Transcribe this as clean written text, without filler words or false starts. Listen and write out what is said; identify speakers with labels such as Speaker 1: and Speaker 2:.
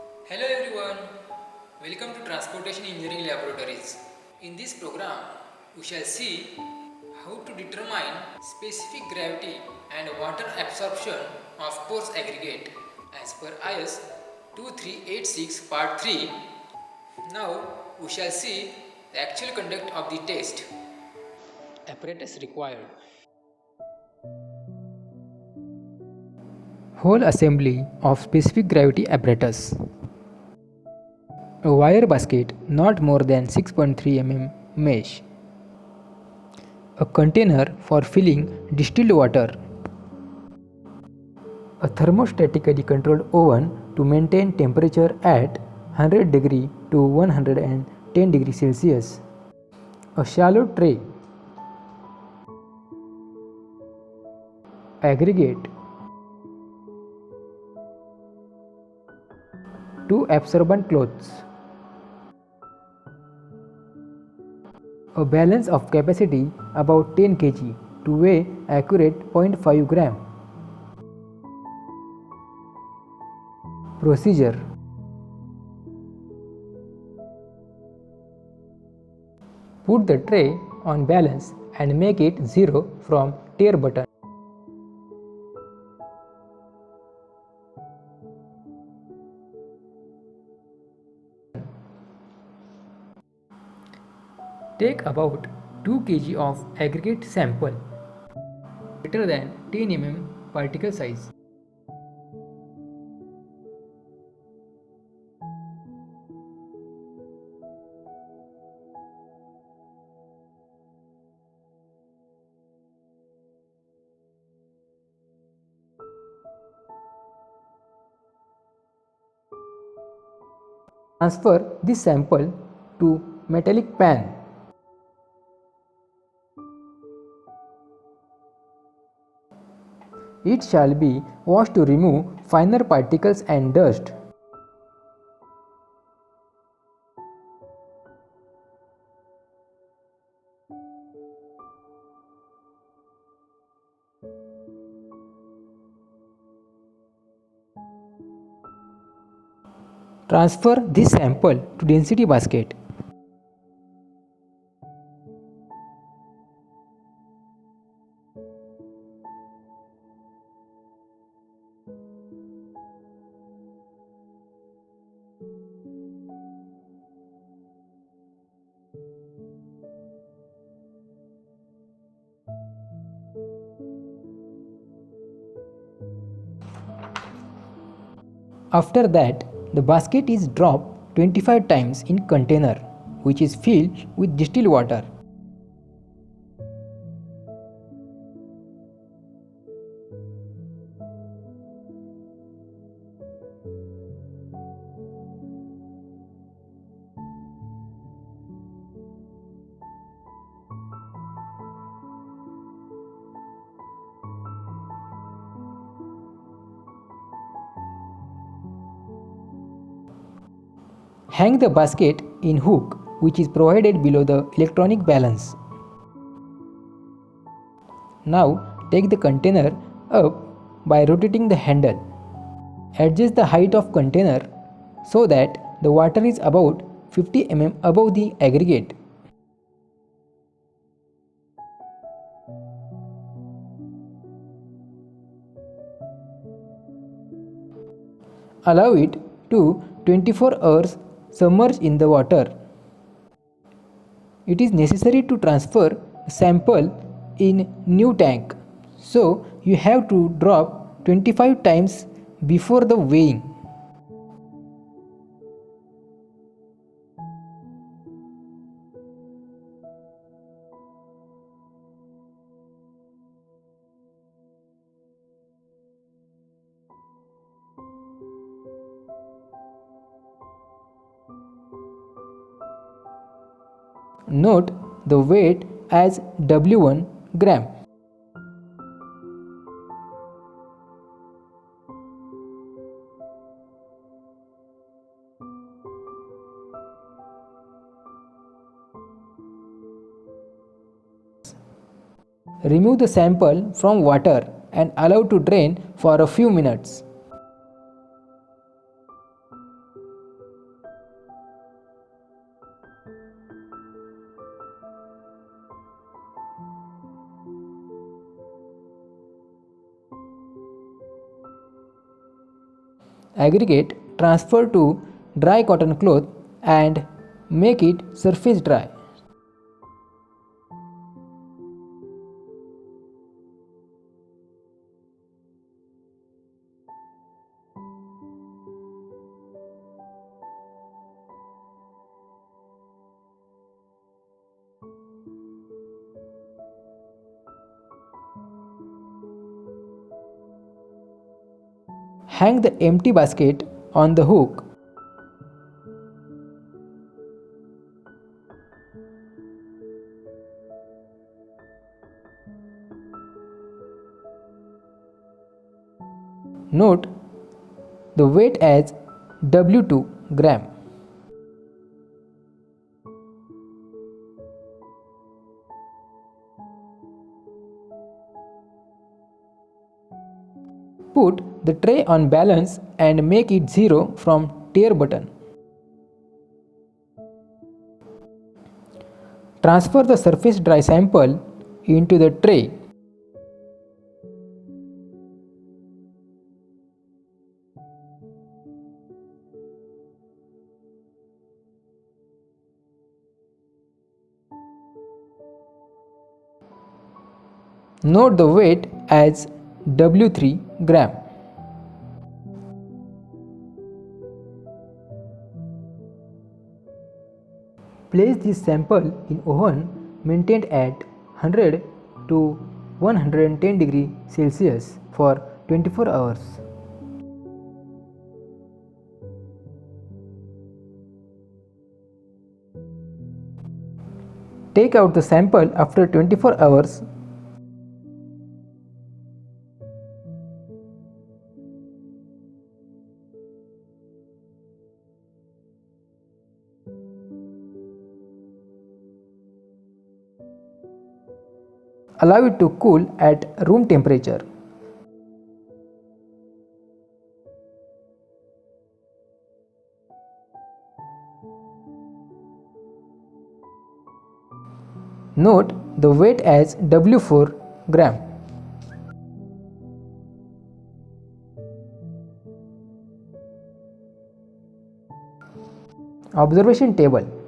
Speaker 1: Hello everyone, welcome to Transportation Engineering Laboratories. In this program, we shall see how to determine specific gravity and water absorption of porous aggregate as per IS 2386 Part 3. Now we shall see the actual conduct of the test. Apparatus required. Whole assembly of specific gravity apparatus. A wire basket not more than 6.3 mm mesh. A container for filling distilled water. A thermostatically controlled oven to maintain temperature at 100 degree to 110 degree Celsius. A shallow tray. Aggregate. 2 absorbent cloths. A balance of capacity about 10 kg to weigh accurate 0.5 gram. Procedure. Put the tray on balance and make it 0 from tear button. Take about 2 kg of aggregate sample greater than 10 mm particle size. Transfer this sample to metallic pan. It shall be washed to remove finer particles and dust. Transfer this sample to density basket. After that, the basket is dropped 25 times in container which is filled with distilled water. Hang the basket in hook which is provided below the electronic balance. Now take the container up by rotating the handle. Adjust the height of container so that the water is about 50 mm above the aggregate. Allow it to 24 hours submerge in the water. It is necessary to transfer sample in new tank, so you have to drop 25 times before the weighing. Note the weight as W1 gram. Remove the sample from water and allow to drain for a few minutes. aggregate transferred to dry cotton cloth and make it surface dry. Hang the empty basket on the hook. Note the weight as W2 gram. Put the tray on balance and make it 0 from tear button. Transfer the surface dry sample into the tray. Note the weight as W3 gram. Place this sample in oven maintained at 100 to 110 degree Celsius for 24 hours. Take out the sample after 24 hours. Allow it to cool at room temperature. Note the weight as W4 gram. Observation table.